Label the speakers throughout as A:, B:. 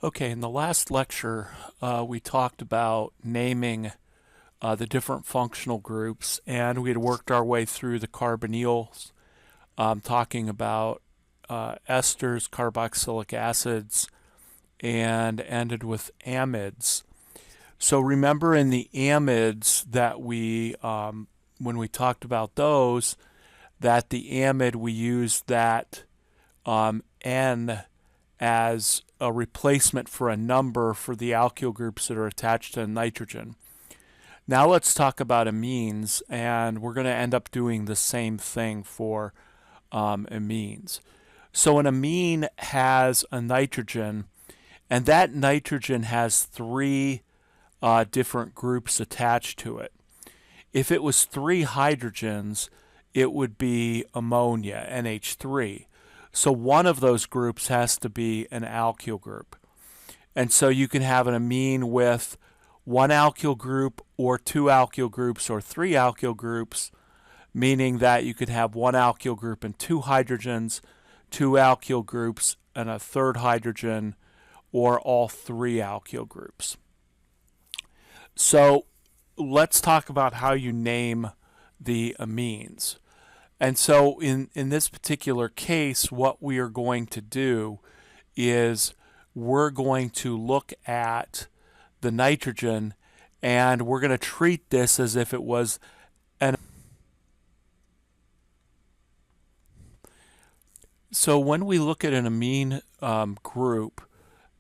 A: Okay, in the last lecture, we talked about naming the different functional groups, and we had worked our way through the carbonyls, talking about esters, carboxylic acids, and ended with amides. So remember in the amides that when we talked about those, that the amide we used that N as a replacement for a number for the alkyl groups that are attached to nitrogen. Now let's talk about amines, and we're going to end up doing the same thing for amines. So an amine has a nitrogen, and that nitrogen has three different groups attached to it. If it was three hydrogens, it would be ammonia, NH3. So one of those groups has to be an alkyl group. And so you can have an amine with one alkyl group or two alkyl groups or three alkyl groups, meaning that you could have one alkyl group and two hydrogens, two alkyl groups and a third hydrogen, or all three alkyl groups. So let's talk about how you name the amines. And so in this particular case, what we are going to do is we're going to look at the nitrogen, and we're going to treat this as if it was an. So when we look at an amine group,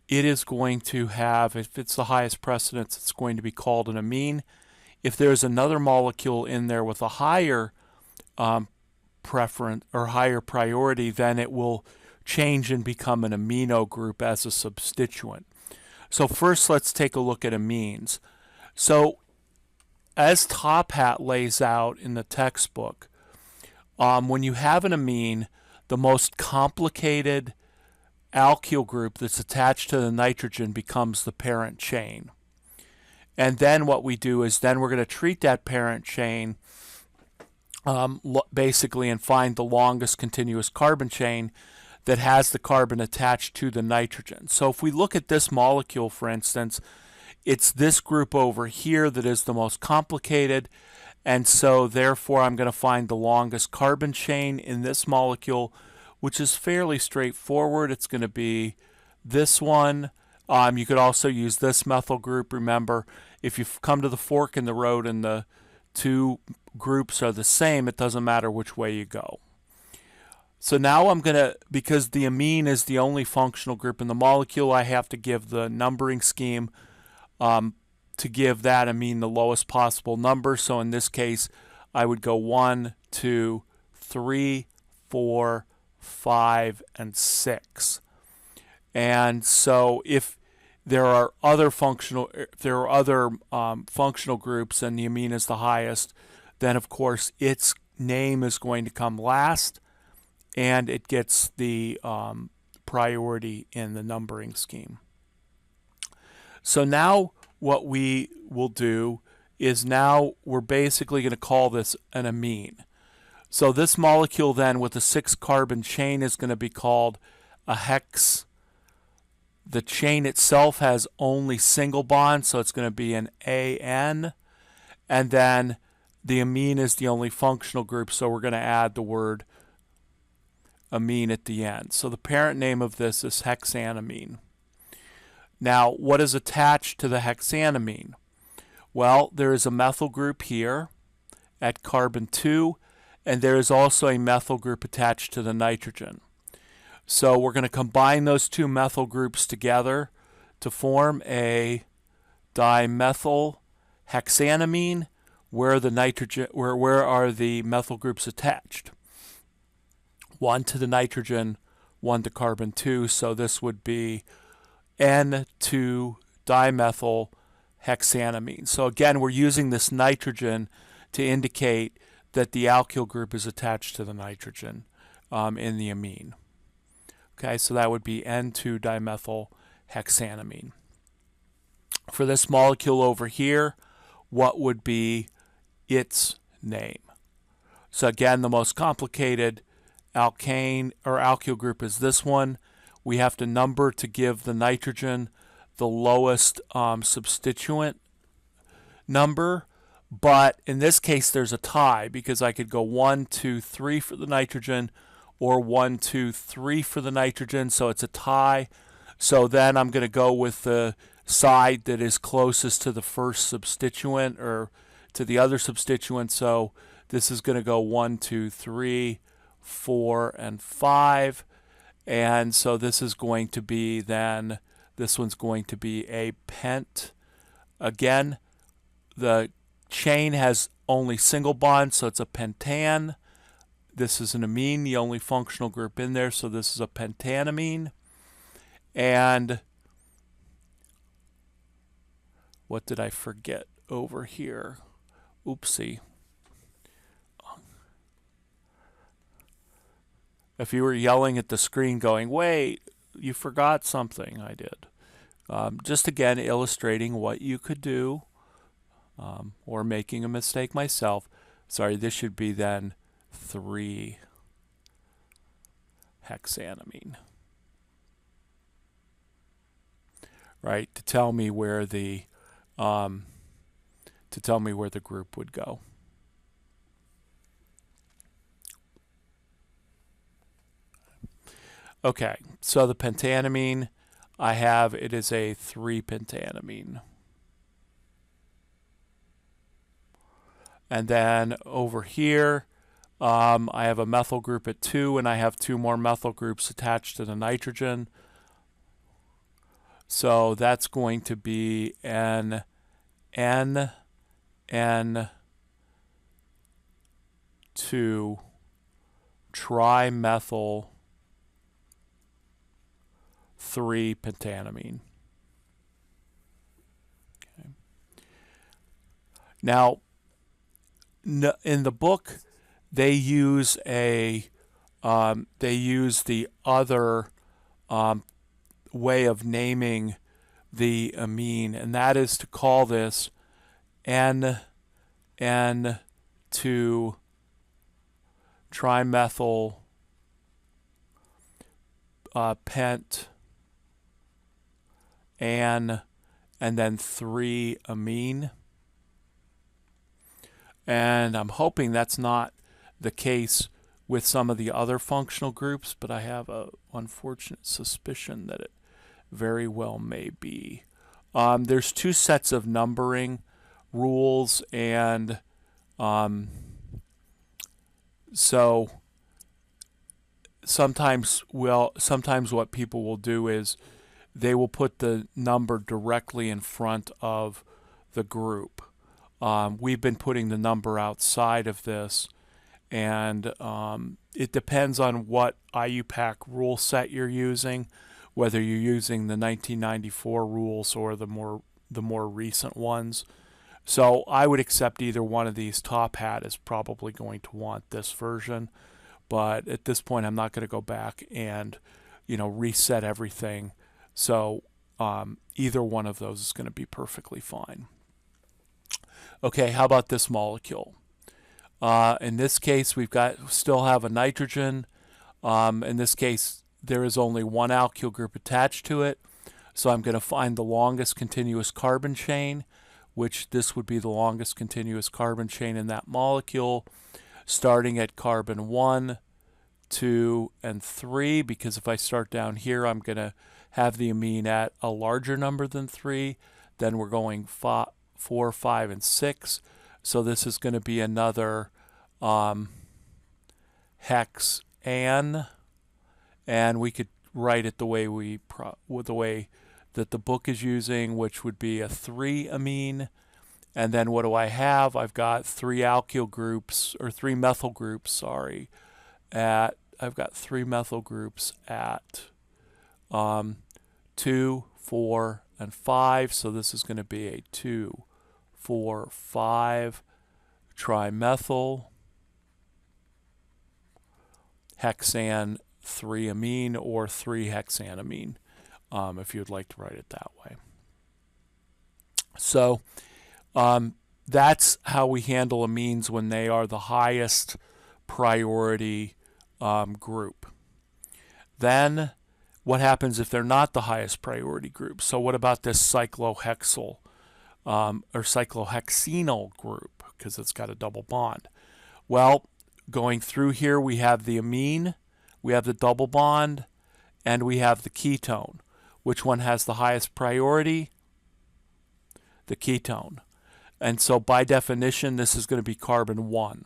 A: it is going to have, if it's the highest precedence, it's going to be called an amine. If there's another molecule in there with a higher preference or higher priority, then it will change and become an amino group as a substituent. So first let's take a look at amines. So as Top Hat lays out in the textbook, when you have an amine, the most complicated alkyl group that's attached to the nitrogen becomes the parent chain. And then what we do is then we're going to treat that parent chain basically and find the longest continuous carbon chain that has the carbon attached to the nitrogen. So if we look at this molecule, for instance, it's this group over here that is the most complicated, and so therefore I'm going to find the longest carbon chain in this molecule, which is fairly straightforward. It's going to be this one. You could also use this methyl group. Remember, if you come to the fork in the road and the two groups are the same, it doesn't matter which way you go. So now I'm going to, because the amine is the only functional group in the molecule, I have to give the numbering scheme to give that amine the lowest possible number. So in this case, I would go 1, 2, 3, 4, 5, and 6. And so if there are other functional groups and the amine is the highest, then of course its name is going to come last, and it gets the priority in the numbering scheme. So now what we will do is now we're basically going to call this an amine. So this molecule then with a 6-carbon chain is going to be called a hex. The chain itself has only single bonds, so it's going to be an AN. And then the amine is the only functional group, so we're going to add the word amine at the end. So the parent name of this is hexanamine. Now, what is attached to the hexanamine? Well, there is a methyl group here at carbon 2, and there is also a methyl group attached to the nitrogen. So we're going to combine those two methyl groups together to form a dimethyl hexanamine, where are the methyl groups attached? One to the nitrogen, one to carbon 2, so this would be N2-dimethyl hexanamine. So again, we're using this nitrogen to indicate that the alkyl group is attached to the nitrogen in the amine. Okay, so that would be N2-dimethyl hexanamine. For this molecule over here, what would be its name? So again, the most complicated alkane or alkyl group is this one, we have to number to give the nitrogen the lowest substituent number. But in this case, there's a tie because I could go 1, 2, 3 for the nitrogen or 1, 2, 3 for the nitrogen. So it's a tie. So then I'm going to go with the side that is closest to the first substituent or to the other substituent. So this is going to go 1, 2, 3, 4, and 5. And so this is going to be then, this one's going to be a pent. Again, the chain has only single bonds, so it's a pentan. This is an amine, the only functional group in there, so this is a pentanamine. And what did I forget over here? Oopsie. If you were yelling at the screen going, wait, you forgot something, I did. Just again illustrating what you could do, or making a mistake myself. Sorry, this should be then 3-hexanamine. Right, to tell me where the group would go. Okay, so the pentanamine I have, it is a 3-pentanamine. And then over here, I have a methyl group at 2, and I have 2 more methyl groups attached to the nitrogen. So that's going to be an N, N, 2 trimethyl 3-pentanamine. Okay. Now, in the book, they use the other way of naming the amine, and that is to call this N2 trimethyl pent and then 3-amine. And I'm hoping that's not the case with some of the other functional groups, but I have an unfortunate suspicion that it very well may be. There's 2 sets of numbering rules, and so sometimes what people will do is they will put the number directly in front of the group. We've been putting the number outside of this, and it depends on what IUPAC rule set you're using, whether you're using the 1994 rules or the more recent ones. So I would accept either one of these. Top Hat is probably going to want this version, but at this point I'm not going to go back and reset everything. So either one of those is going to be perfectly fine. Okay, how about this molecule? In this case, still have a nitrogen. In this case, there is only one alkyl group attached to it. So I'm going to find the longest continuous carbon chain, which this would be the longest continuous carbon chain in that molecule, starting at carbon 1, 2, and 3, because if I start down here, I'm going to have the amine at a larger number than 3. Then we're going 4, 5, and 6. So this is going to be another hex and we could write it the way that the book is using, which would be a 3-amine. And then what do I have? I've got 3 alkyl groups, or 3 methyl groups, sorry. I've got 3 methyl groups at 2, 4, and 5. So this is going to be a 2, 4, 5 trimethyl hexan 3-amine, or 3-hexanamine, if you'd like to write it that way. So that's how we handle amines when they are the highest priority group. Then what happens if they're not the highest priority group? So what about this cyclohexyl or cyclohexenyl group, because it's got a double bond? Well, going through here, we have the amine, we have the double bond, and we have the ketone. Which one has the highest priority? The ketone. And so by definition, this is going to be carbon 1.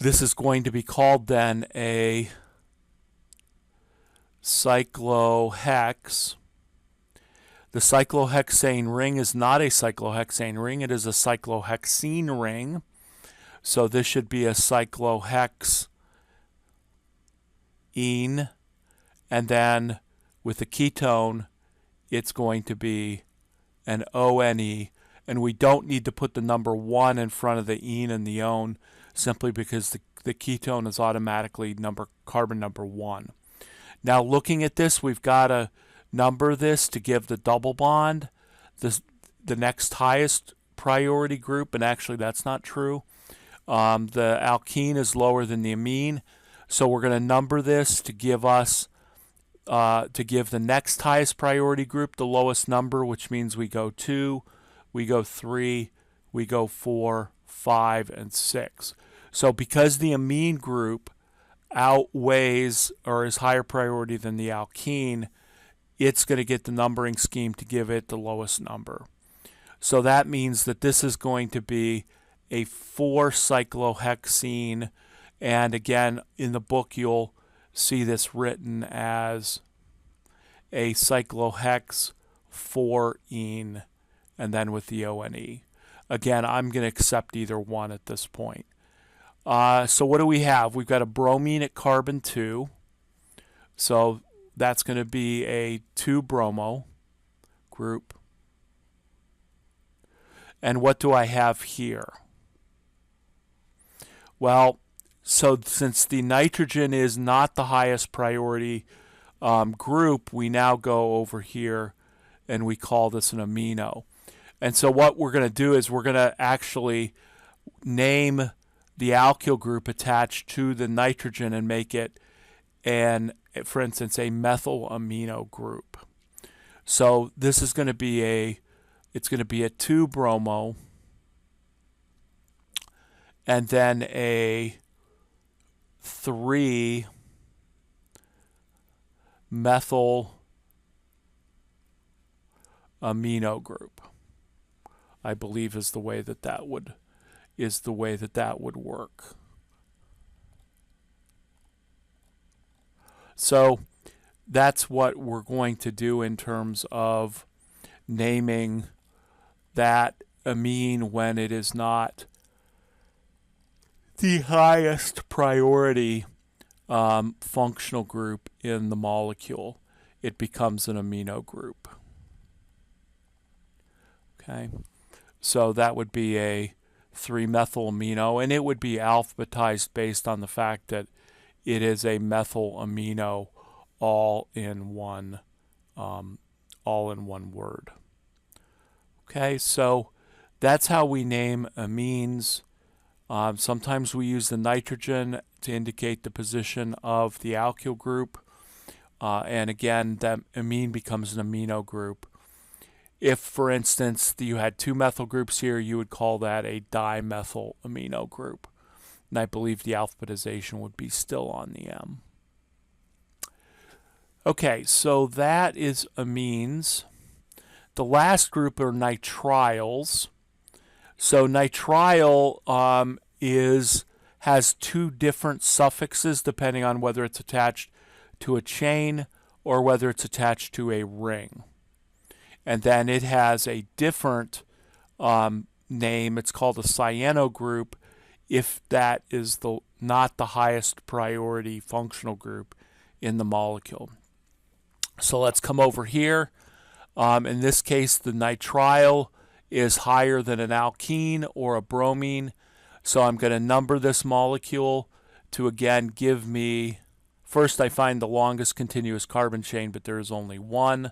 A: This is going to be called then a cyclohex. The cyclohexane ring is not a cyclohexane ring, it is a cyclohexene ring. So this should be a cyclohexene, and then with the ketone, it's going to be an ONE, and we don't need to put the number 1 in front of the ene and the one, simply because the ketone is automatically carbon number 1. Now looking at this, we've got to number this to give the double bond the next highest priority group, and actually that's not true. The alkene is lower than the amine, so we're going to number this to give us to give the next highest priority group the lowest number, which means we go 2, we go 3, we go 4, 5, and 6. So because the amine group outweighs or is higher priority than the alkene, it's going to get the numbering scheme to give it the lowest number. So that means that this is going to be a 4-cyclohexene, and again in the book you'll see this written as a cyclohex 4-ene, and then with the ONE. Again, I'm going to accept either one at this point. So what do we have? We've got a bromine at carbon 2. So that's going to be a 2-bromo group. And what do I have here? Well, so since the nitrogen is not the highest priority group, we now go over here and we call this an amino. And so what we're going to do is we're going to actually name the alkyl group attached to the nitrogen and make it for instance, a methyl amino group. So this is going to be a 2-bromo and then a 3-methyl amino group, I believe is the way that would work. So that's what we're going to do in terms of naming that amine when it is not the highest priority functional group in the molecule. It becomes an amino group. Okay, so that would be a 3-methyl amino, and it would be alphabetized based on the fact that it is a methyl amino all in one word. Okay, so that's how we name amines. Sometimes we use the nitrogen to indicate the position of the alkyl group, and again that amine becomes an amino group. If, for instance, you had 2 methyl groups here, you would call that a dimethyl amino group. And I believe the alphabetization would be still on the M. Okay, so that is amines. The last group are nitriles. So nitrile has 2 different suffixes depending on whether it's attached to a chain or whether it's attached to a ring. And then it has a different name. It's called a cyano group if that is not the highest priority functional group in the molecule. So let's come over here. In this case, the nitrile is higher than an alkene or a bromine. So I'm going to number this molecule to again give me, first I find the longest continuous carbon chain, but there is only one.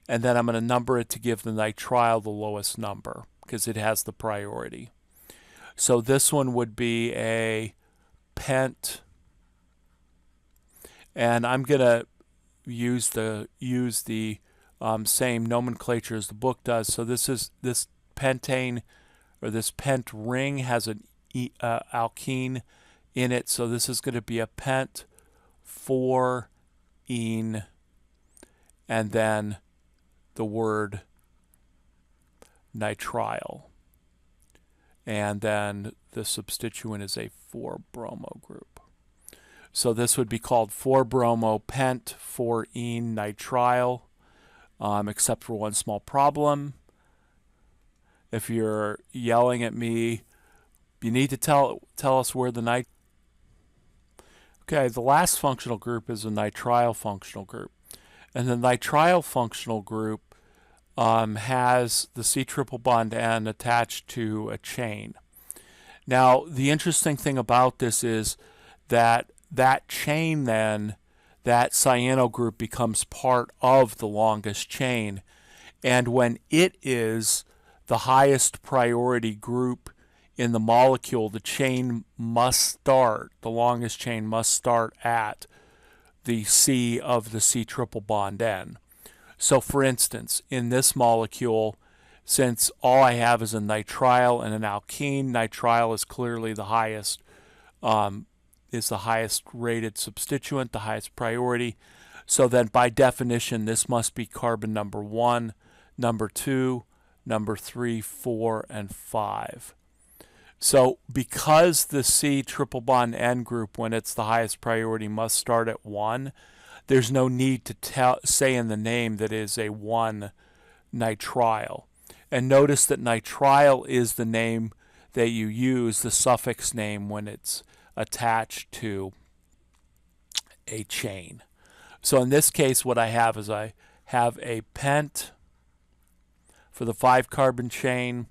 A: And then I'm going to number it to give the nitrile the lowest number because it has the priority. So this one would be a pent, and I'm going to use the same nomenclature as the book does. So this pentane, or this pent ring, has an alkene in it. So this is going to be a pent 4-ene, and then the word nitrile. And then the substituent is a 4-bromo group. So this would be called 4-bromo pent 4-ene nitrile, except for one small problem. If you're yelling at me, you need to tell us where the nit. Okay, the last functional group is a nitrile functional group. And the nitrile functional group has the C triple bond N attached to a chain. Now, the interesting thing about this is that chain then, that cyano group becomes part of the longest chain. And when it is the highest priority group in the molecule, the chain must start, the longest chain must start at the C of the C triple bond N. So for instance, in this molecule, since all I have is a nitrile and an alkene, nitrile is clearly the highest, rated substituent, the highest priority. So then by definition, this must be carbon number 1, number 2, number 3, 4, and 5. So because the C triple bond N group, when it's the highest priority, must start at 1, there's no need to say in the name that is a 1 nitrile. And notice that nitrile is the name that you use, the suffix name, when it's attached to a chain. So in this case, what I have is I have a pent for the 5-carbon chain.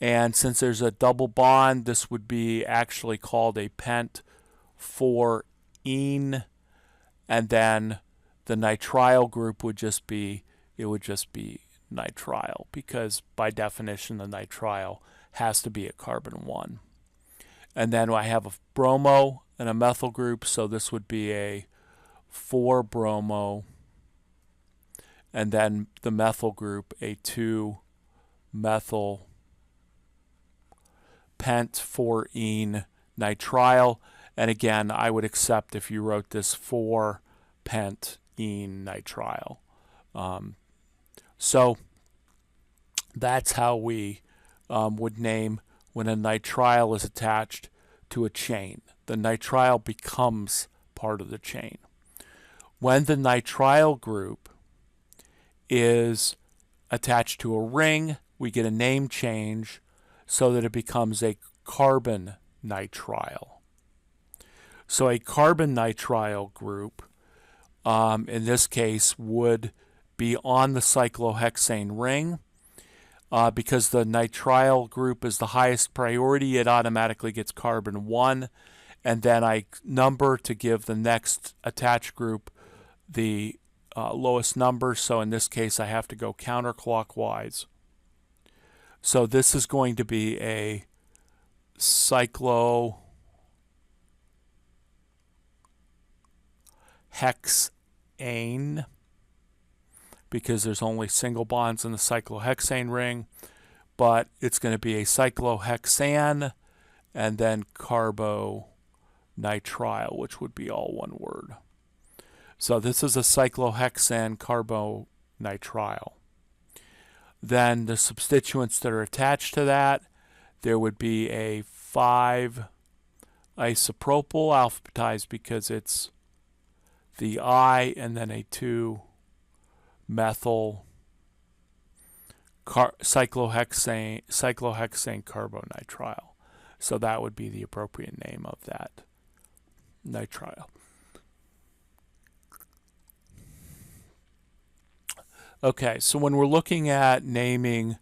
A: And since there's a double bond, this would be actually called a pent 4-ene. And then the nitrile group would just be, nitrile, because by definition the nitrile has to be a carbon 1. And then I have a bromo and a methyl group, so this would be a 4-bromo, and then the methyl group, a 2-methyl pent 4-ene nitrile. And again, I would accept if you wrote this 4-pent-ene nitrile. So that's how we would name when a nitrile is attached to a chain. The nitrile becomes part of the chain. When the nitrile group is attached to a ring, we get a name change so that it becomes a carbon nitrile. So a carbon nitrile group, in this case, would be on the cyclohexane ring. Because the nitrile group is the highest priority, it automatically gets carbon 1. And then I number to give the next attached group the lowest number. So in this case, I have to go counterclockwise. So this is going to be a cyclohexane, because there's only single bonds in the cyclohexane ring, but it's going to be a cyclohexane and then carbonitrile, which would be all one word. So this is a cyclohexane carbonitrile. Then the substituents that are attached to that, there would be a 5-isopropyl, alphabetized because it's the I, and then a 2-methyl cyclohexane carbonitrile. So that would be the appropriate name of that nitrile. Okay, so when we're looking at naming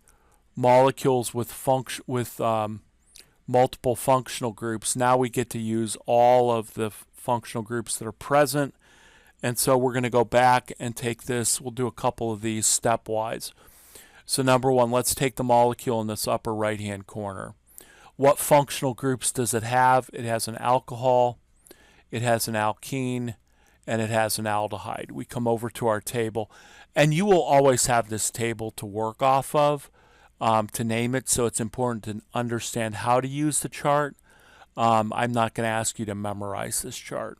A: molecules with multiple functional groups, now we get to use all of the functional groups that are present. And so we're going to go back and take this. We'll do a couple of these stepwise. So number one, let's take the molecule in this upper right-hand corner. What functional groups does it have? It has an alcohol, it has an alkene, and it has an aldehyde. We come over to our table, and you will always have this table to work off of to name it, so it's important to understand how to use the chart. I'm not going to ask you to memorize this chart.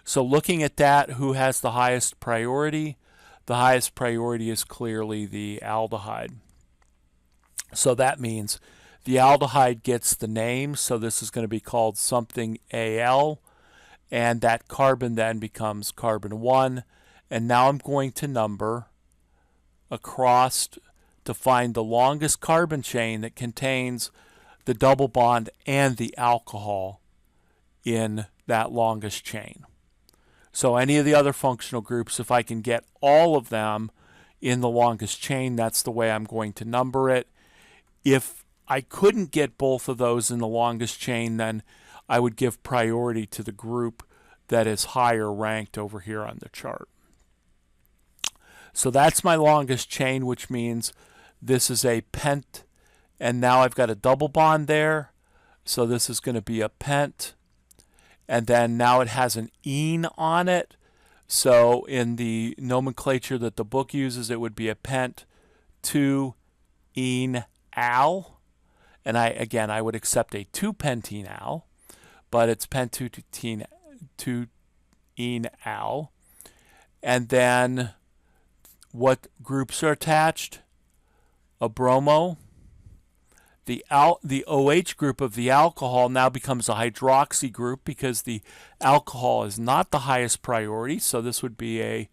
A: So looking at that, who has the highest priority? The highest priority is clearly the aldehyde. So that means the aldehyde gets the name, so this is going to be called something Al, and that carbon then becomes carbon 1. And now I'm going to number across to find the longest carbon chain that contains the double bond and the alcohol in that longest chain. So any of the other functional groups, if I can get all of them in the longest chain, that's the way I'm going to number it. If I couldn't get both of those in the longest chain, then I would give priority to the group that is higher ranked over here on the chart. So that's my longest chain, which means this is a pent, and now I've got a double bond there, so this is going to be a pent, and then now it has an ene on it, so in the nomenclature that the book uses, it would be a pent 2-ene al, and I would accept a 2-pentene al, but it's pent 2-ene al, and then what groups are attached? A bromo. The OH group of the alcohol now becomes a hydroxy group because the alcohol is not the highest priority, so this would be a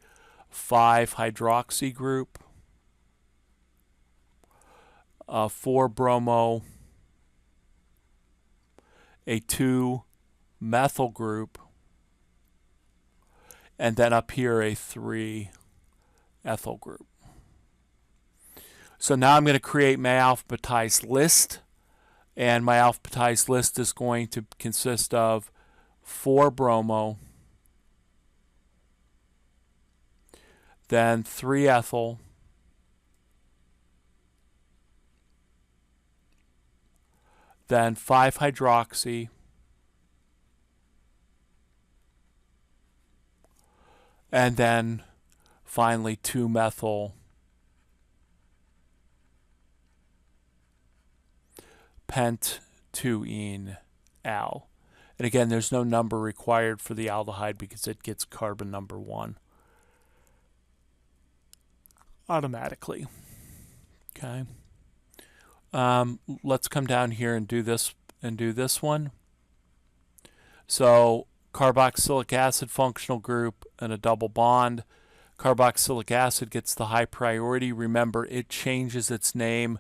A: 5-hydroxy group. 4-bromo, a 2-methyl group, and then up here a 3-ethyl group. So now I'm going to create my alphabetized list, and my alphabetized list is going to consist of 4-bromo, then 3-ethyl, then 5-hydroxy, and then finally 2-methyl pent 2-ene al. And again, there's no number required for the aldehyde because it gets carbon number 1 automatically. Okay. Let's come down here and do this one. So carboxylic acid functional group and a double bond. Carboxylic acid gets the high priority. Remember, it changes its name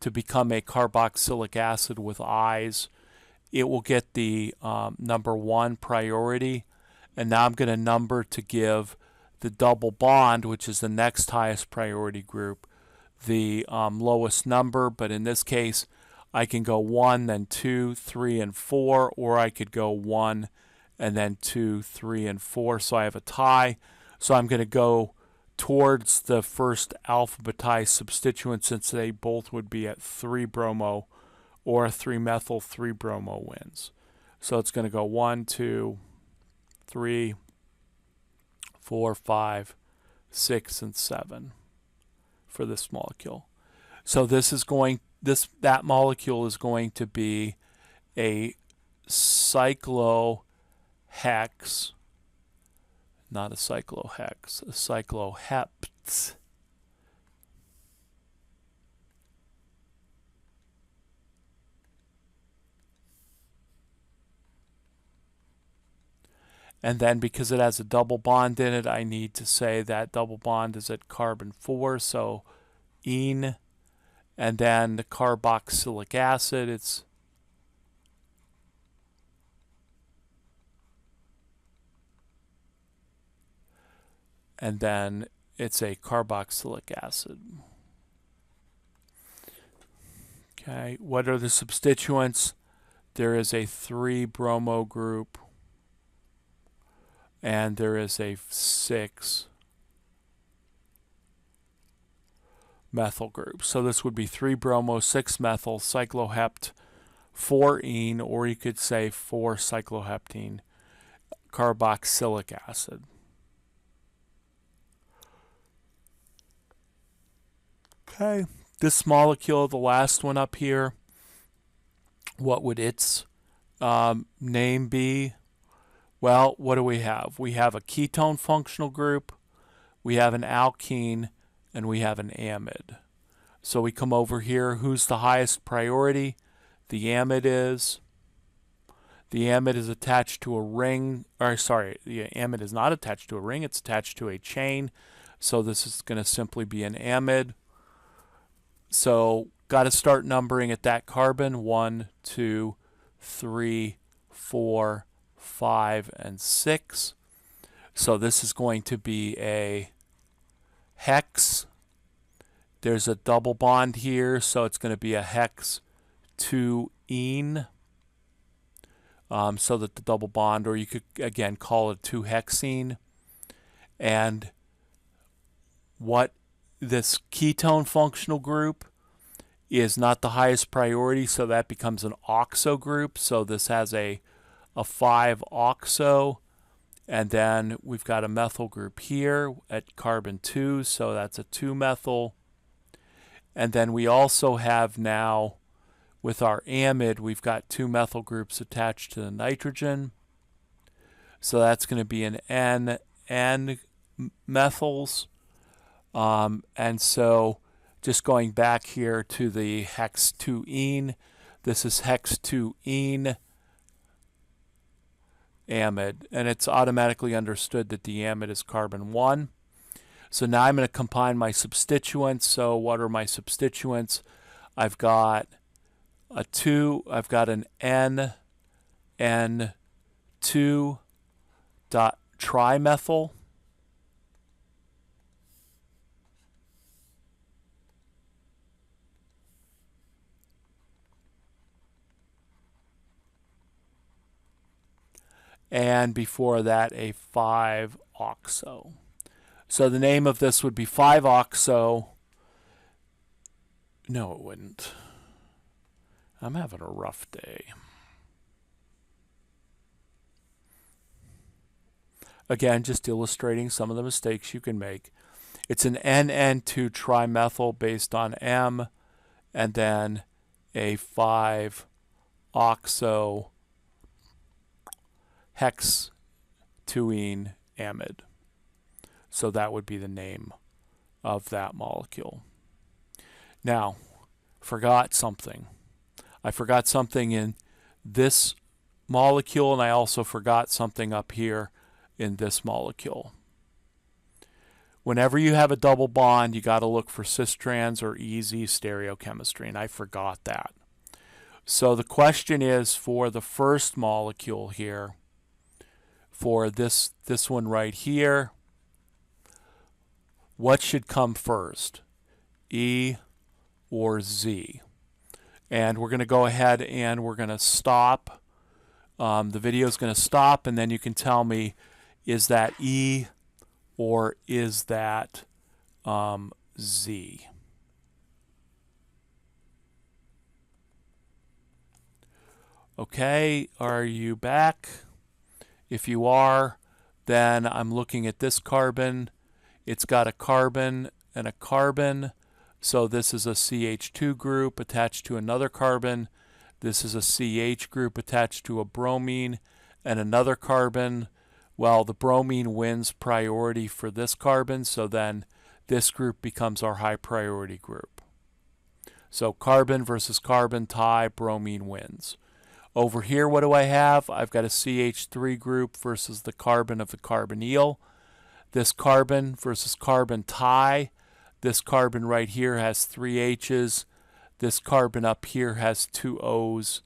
A: to become a carboxylic acid with I's. It will get the number 1 priority, and now I'm going to number to give the double bond, which is the next highest priority group, the lowest number, but in this case I can go 1, then 2, 3, and 4, or I could go 1 and then 2, 3, and 4, so I have a tie. So I'm going to go towards the first alphabetized substituent since they both would be at 3-bromo or 3-methyl 3-bromo wins. So it's going to go 1, 2, 3, 4, 5, 6, and 7 for this molecule. So that molecule is going to be a cyclohex, not a cyclohex, a cyclohepts. And then because it has a double bond in it, I need to say that double bond is at carbon 4, so ene. And then the carboxylic acid, it's and then it's a carboxylic acid. Okay, what are the substituents? There is a 3-bromo group, and there is a 6-methyl group. So this would be 3-bromo, 6-methyl, cyclohept, 4-ene, or you could say 4-cycloheptene carboxylic acid. Okay, this molecule, the last one up here, what would its name be? Well, what do we have? We have a ketone functional group, we have an alkene, and we have an amide. So we come over here, who's the highest priority? The amide is. The amide is attached to a ring, or sorry, the amide is not attached to a ring, it's attached to a chain. So this is going to simply be an amide. So got to start numbering at that carbon, 1, 2, 3, 4, 5, and 6. So this is going to be a hex. There's a double bond here, so it's going to be a hex 2-ene. So that the double bond, or you could again call it 2-hexene. And what this ketone functional group is not the highest priority, so that becomes an oxo group. So this has a 5-oxo, and then we've got a methyl group here at carbon 2, so that's a 2-methyl. And then we also have now, with our amide, we've got 2 methyl groups attached to the nitrogen. So that's going to be an N methyls. And so just going back here to the hex 2-ene, this is hex 2-ene amide, and it's automatically understood that the amide is carbon 1. So now I'm going to combine my substituents. So what are my substituents? I've got a 2, I've got an N2 dot trimethyl. And before that, a 5-oxo. So the name of this would be 5-oxo. No, it wouldn't. I'm having a rough day. Again, just illustrating some of the mistakes you can make. It's an NN2 trimethyl based on M, and then a 5-oxo hex 2-ene amide. So that would be the name of that molecule. Now, forgot something. I forgot something in this molecule, and I also forgot something up here in this molecule. Whenever you have a double bond, you got to look for cis-trans or easy stereochemistry, and I forgot that. So the question is, for the first molecule here, for this one right here, what should come first, E or Z? And we're going to go ahead and we're going to stop. The video is going to stop, and then you can tell me, is that E or is that Z? Okay, are you back? If you are, then I'm looking at this carbon. It's got a carbon and a carbon. So this is a CH2 group attached to another carbon. This is a CH group attached to a bromine and another carbon. Well, the bromine wins priority for this carbon, so then this group becomes our high priority group. So carbon versus carbon tie, bromine wins. Over here, what do I have? I've got a CH3 group versus the carbon of the carbonyl. This carbon versus carbon tie. This carbon right here has 3 H's. This carbon up here has 2 O's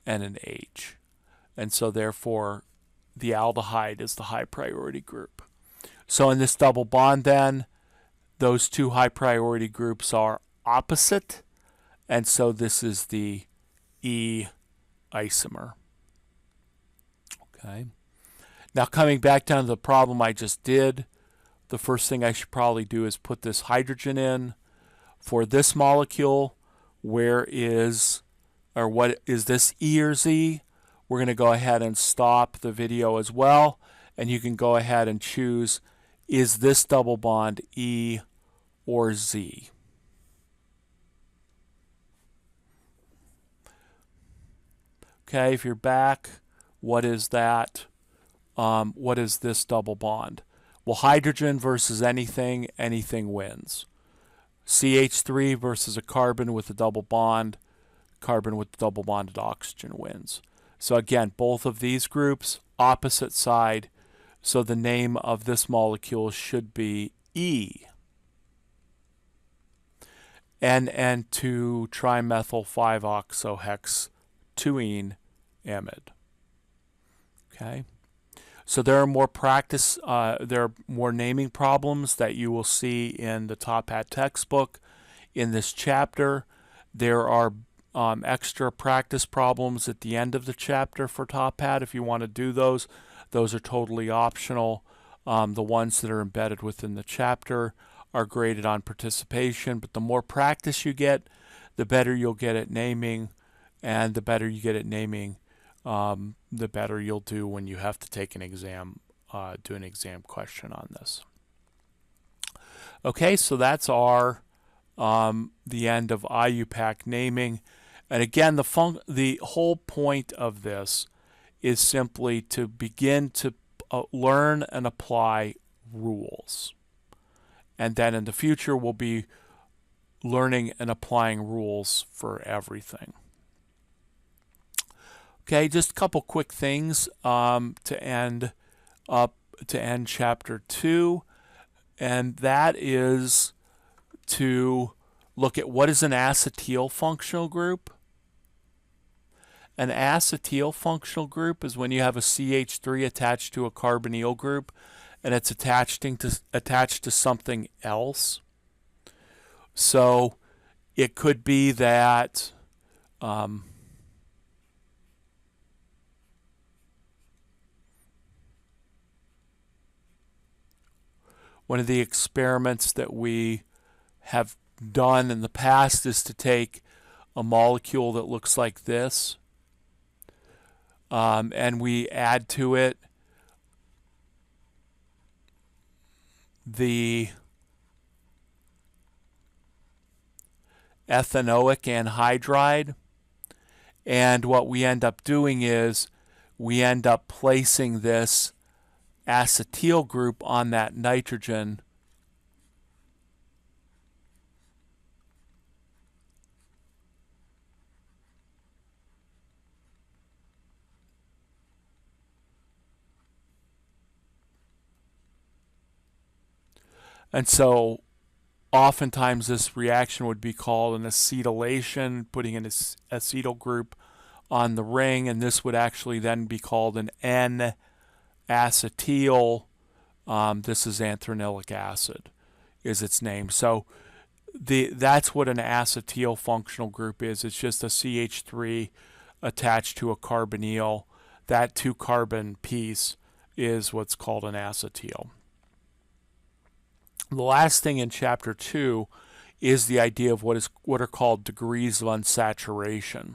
A: and an H. And so therefore, the aldehyde is the high priority group. So in this double bond then, those two high priority groups are opposite. And so this is the E isomer. Okay. Now coming back down to the problem I just did, the first thing I should probably do is put this hydrogen in. For this molecule, where is, or what is this, E or Z? We're going to go ahead and stop the video as well, and you can go ahead and choose, is this double bond E or Z? Okay, if you're back, what is that? What is this double bond? Well, hydrogen versus anything, anything wins. CH3 versus a carbon with a double bond, carbon with double bonded oxygen wins. So again, both of these groups, opposite side, so the name of this molecule should be E. NN2 trimethyl 5-oxohex-2ene amide. Okay. So there are more there are more naming problems that you will see in the Top Hat textbook. In this chapter, there are extra practice problems at the end of the chapter for Top Hat. If you want to do those are totally optional. The ones that are embedded within the chapter are graded on participation, but the more practice you get, the better you'll get at naming, and the better you get at naming, the better you'll do when you have to take an exam, do an exam question on this. Okay, so that's our the end of IUPAC naming. And again, the whole point of this is simply to begin to learn and apply rules. And then in the future, we'll be learning and applying rules for everything. Okay, just a couple quick things to end chapter 2, and that is to look at what is an acetyl functional group. An acetyl functional group is when you have a CH3 attached to a carbonyl group and it's attached to something else. So it could be that one of the experiments that we have done in the past is to take a molecule that looks like this, and we add to it the ethanoic anhydride, and what we end up doing is we end up placing this acetyl group on that nitrogen and so oftentimes this reaction would be called an acetylation, putting an acetyl group on the ring, and this would actually then be called an N-acetyl. This is anthranilic acid is its name. So that's what an acetyl functional group is. It's just a CH3 attached to a carbonyl. That 2-carbon piece is what's called an acetyl. The last thing in chapter 2 is the idea of what are called degrees of unsaturation.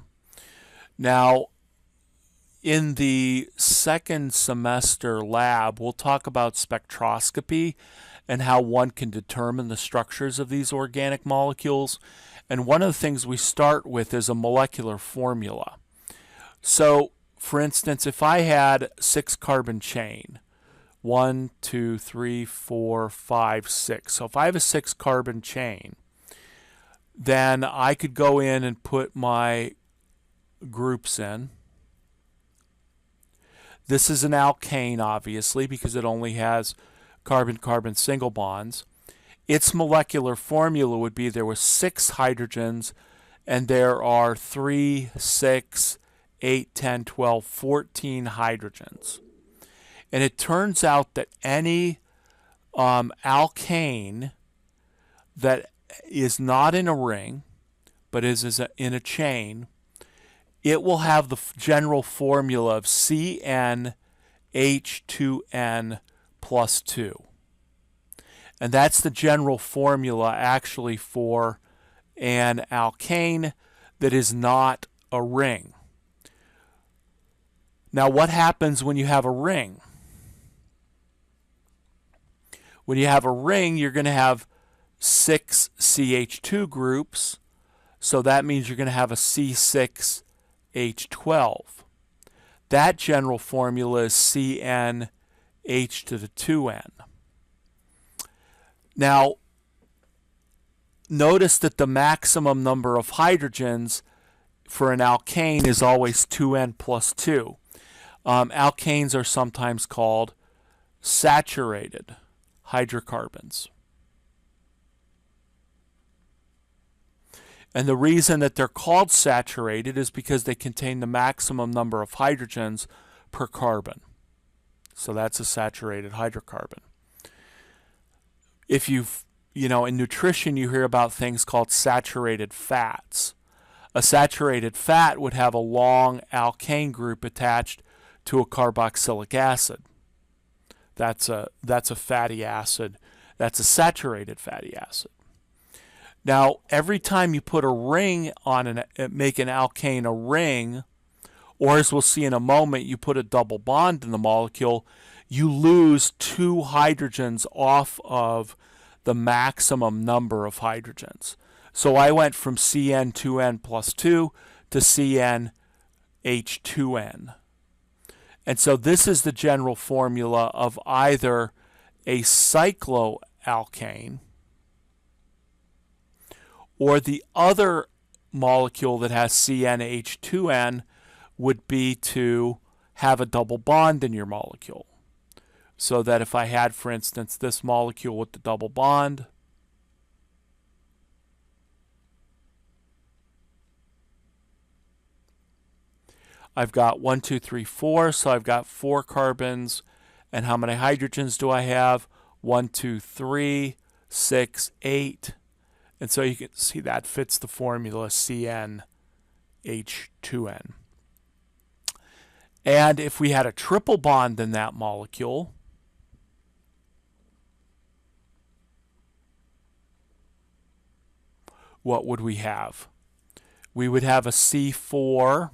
A: Now, in the second semester lab, we'll talk about spectroscopy and how one can determine the structures of these organic molecules. And one of the things we start with is a molecular formula. So, for instance, if I had 6-carbon chain, 1, 2, 3, 4, 5, 6. So if I have a 6-carbon chain, then I could go in and put my groups in. This is an alkane, obviously, because it only has carbon-carbon single bonds. Its molecular formula would be there were 6 hydrogens, and there are 3, 6, 8, 10, 12, 14 hydrogens. And it turns out that any alkane that is not in a ring, but is in a chain, it will have the general formula of CnH2n plus 2. And that's the general formula actually for an alkane that is not a ring. Now, what happens when you have a ring? When you have a ring, you're going to have 6 CH2 groups, so that means you're going to have a C6H12. that general formula is CnH to the 2n. Now, notice that the maximum number of hydrogens for an alkane is always 2n plus 2. Alkanes are sometimes called saturated hydrocarbons. And the reason that they're called saturated is because they contain the maximum number of hydrogens per carbon. So that's a saturated hydrocarbon. If in nutrition you hear about things called saturated fats. A saturated fat would have a long alkane group attached to a carboxylic acid. That's a fatty acid. That's a saturated fatty acid. Now, every time you put a ring on make an alkane a ring, or as we'll see in a moment, you put a double bond in the molecule, you lose 2 hydrogens off of the maximum number of hydrogens. So I went from CN2N plus 2 to CnH2n. And so this is the general formula of either a cycloalkane or the other molecule that has CnH2n would be to have a double bond in your molecule. So that if I had, for instance, this molecule with the double bond, I've got 1, 2, 3, 4, so I've got 4 carbons. And how many hydrogens do I have? 1, 2, 3, 6, 8. And so you can see that fits the formula CnH2n. And if we had a triple bond in that molecule, what would we have? We would have a C4,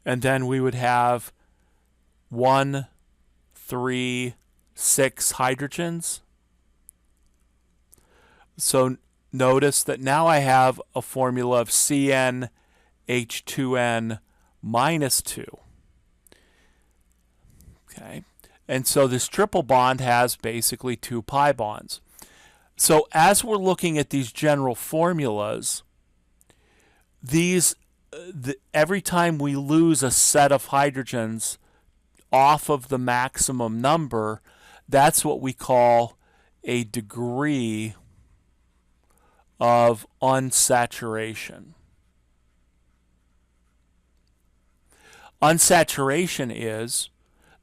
A: and then we would have 1, 3, 6 hydrogens. So notice that now I have a formula of CnH2n minus 2. Okay, and so this triple bond has basically 2 pi bonds. So as we're looking at these general formulas, every time we lose a set of hydrogens off of the maximum number, that's what we call a degree of unsaturation. Unsaturation is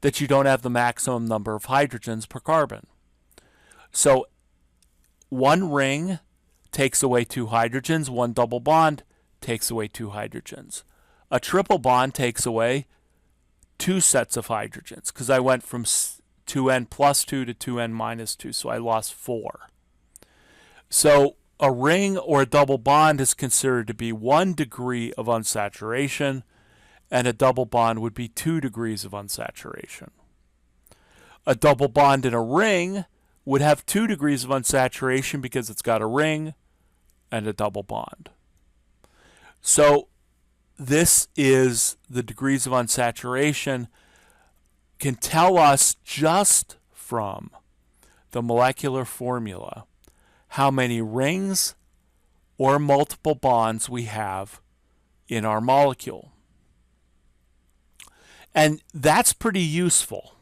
A: that you don't have the maximum number of hydrogens per carbon. So one ring takes away 2 hydrogens, one double bond takes away 2 hydrogens. A triple bond takes away 2 sets of hydrogens, because I went from 2n plus 2 to 2n minus 2, so I lost 4. So a ring or a double bond is considered to be 1 degree of unsaturation, and a double bond would be 2 degrees of unsaturation. A double bond in a ring would have 2 degrees of unsaturation because it's got a ring and a double bond. So this is the degrees of unsaturation can tell us just from the molecular formula how many rings or multiple bonds we have in our molecule. And that's pretty useful,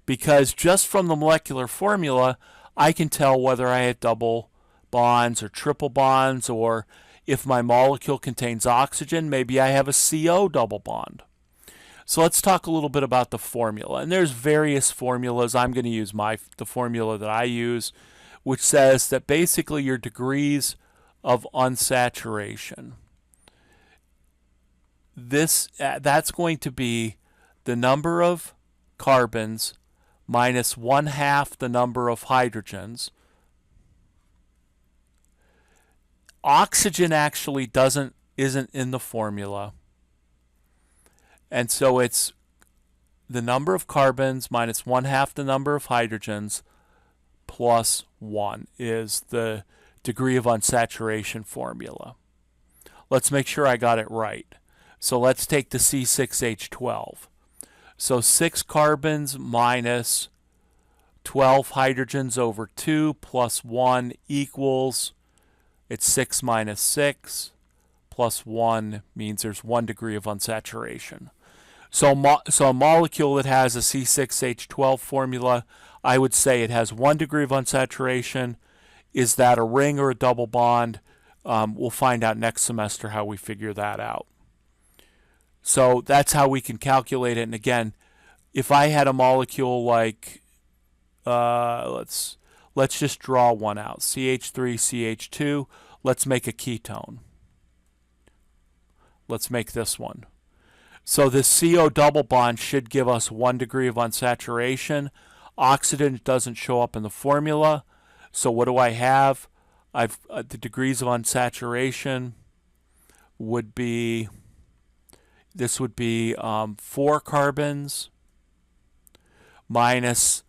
A: because just from the molecular formula, I can tell whether I have double bonds or triple bonds, or if my molecule contains oxygen, maybe I have a CO double bond. So let's talk a little bit about the formula. And there's various formulas. I'm going to use the formula that I use, which says that basically your degrees of unsaturation, that's going to be the number of carbons minus 1/2 the number of hydrogens. Oxygen actually isn't in the formula. And so it's the number of carbons minus 1/2 the number of hydrogens plus 1 is the degree of unsaturation formula. Let's make sure I got it right. So let's take the C6H12. So 6 carbons minus 12 hydrogens over 2 plus 1 equals, it's 6 minus 6 plus 1 means there's 1 degree of unsaturation. So a molecule that has a C6H12 formula, I would say it has 1 degree of unsaturation. Is that a ring or a double bond? We'll find out next semester how we figure that out. So that's how we can calculate it. And again, if I had a molecule like, let's just draw one out, CH3CH2, let's make a ketone. Let's make this one. So this CO double bond should give us 1 degree of unsaturation. Oxygen doesn't show up in the formula. So what do I have? The degrees of unsaturation would be, this would be 4 carbons minus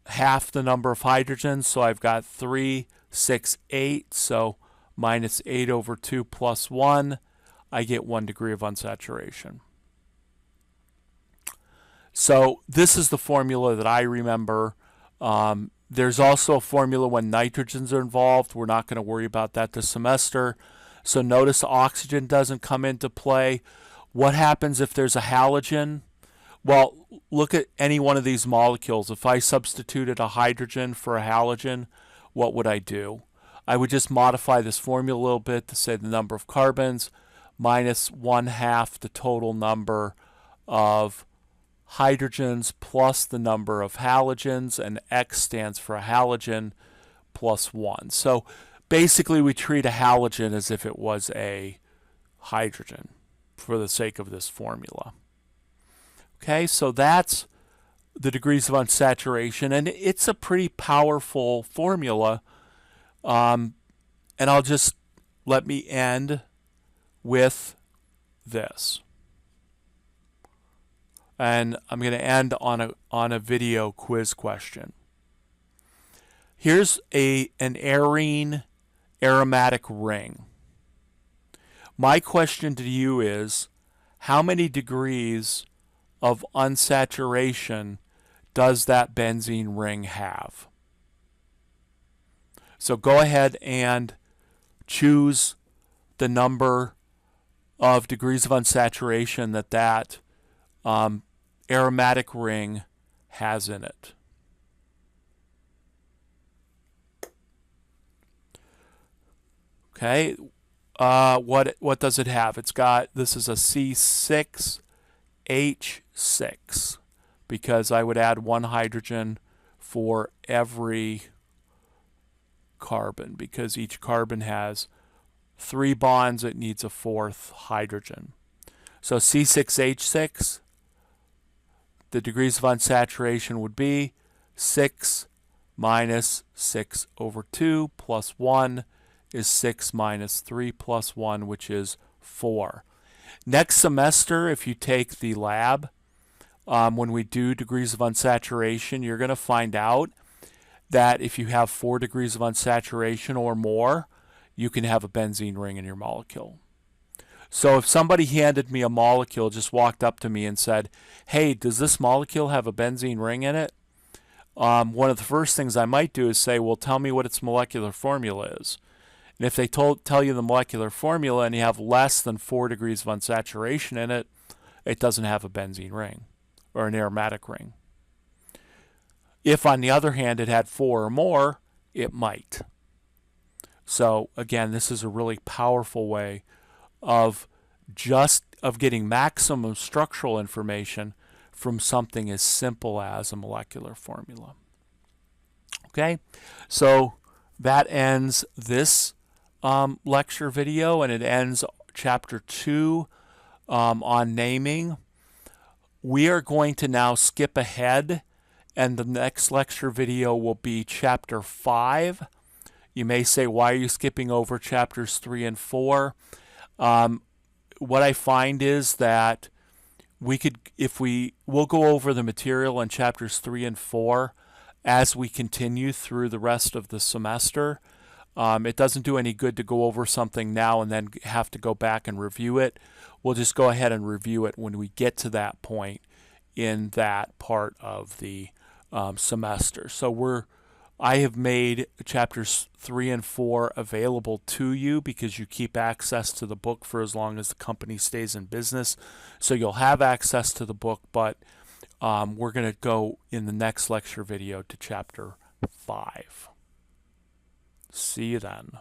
A: half the number of hydrogens. So I've got 3, 6, 8. So minus 8 over 2 plus 1. I get 1 degree of unsaturation. So this is the formula that I remember. There's also a formula when nitrogens are involved. We're not going to worry about that this semester. So notice oxygen doesn't come into play. What happens if there's a halogen? Well, look at any one of these molecules. If I substituted a hydrogen for a halogen, what would I do? I would just modify this formula a little bit to say the number of carbons minus 1/2 the total number of hydrogens plus the number of halogens, and X stands for a halogen, plus 1. So basically we treat a halogen as if it was a hydrogen for the sake of this formula. Okay, so that's the degrees of unsaturation, and it's a pretty powerful formula. And I'll just let me end with this. And I'm going to end on a video quiz question. Here's an arene aromatic ring. My question to you is, how many degrees of unsaturation does that benzene ring have? So go ahead and choose the number of degrees of unsaturation that aromatic ring has in it. Okay, what does it have? It's got, this is a C6H6, because I would add 1 hydrogen for every carbon, because each carbon has 3 bonds, it needs a 4th hydrogen. So C6H6, the degrees of unsaturation would be 6 minus 6 over 2 plus 1 is 6 minus 3 plus 1, which is 4. Next semester, if you take the lab, when we do degrees of unsaturation, you're going to find out that if you have 4 degrees of unsaturation or more, you can have a benzene ring in your molecule. So if somebody handed me a molecule, just walked up to me and said, hey, does this molecule have a benzene ring in it? One of the first things I might do is say, well, tell me what its molecular formula is. And if they tell you the molecular formula and you have less than 4 degrees of unsaturation in it, it doesn't have a benzene ring or an aromatic ring. If, on the other hand, it had 4 or more, it might. So again, this is a really powerful way of getting maximum structural information from something as simple as a molecular formula. Okay, so that ends this lecture video, and it ends chapter 2 on naming. We are going to now skip ahead, and the next lecture video will be chapter 5. You may say, why are you skipping over chapters 3 and 4? What I find is that we'll go over the material in chapters 3 and 4 as we continue through the rest of the semester. It doesn't do any good to go over something now and then have to go back and review it. We'll just go ahead and review it when we get to that point in that part of the semester. So I have made chapters 3 and 4 available to you because you keep access to the book for as long as the company stays in business. So you'll have access to the book, but we're going to go in the next lecture video to chapter 5. See you then.